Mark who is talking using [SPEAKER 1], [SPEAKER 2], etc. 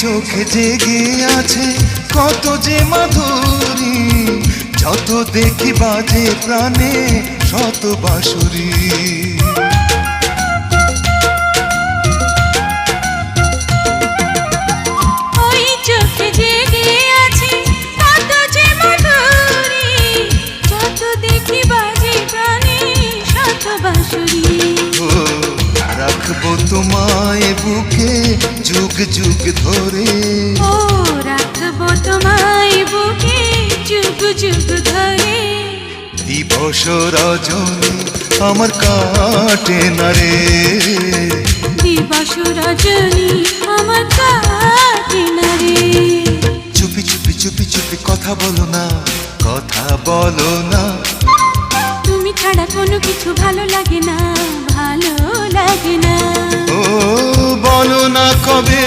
[SPEAKER 1] চোখে জেগে আছে কত যে মাধুরী, যত দেখি বাজে প্রাণে শত বাঁশুরি।
[SPEAKER 2] ওই চোখে জেগে আছে কত যে মাধুরী, যত দেখি বাজে প্রাণে শত বাঁশুরি।
[SPEAKER 1] ও রাখবো তোমায় বুকে যুগ যুগ ধরে,
[SPEAKER 2] ও রাখবো তোমায় বুকে যুগ যুগ ধরে।
[SPEAKER 1] দিবস রজনী আমার কাটে না রে,
[SPEAKER 2] দিবস রজনী আমার কাটে না রে।
[SPEAKER 1] চুপি চুপি চুপি চুপি কথা বলো না, কথা বলো না।
[SPEAKER 2] তুমি ছাড়া কোনো কিছু ভালো লাগে না, ভালো লাগে না।
[SPEAKER 1] ও বলো না কবে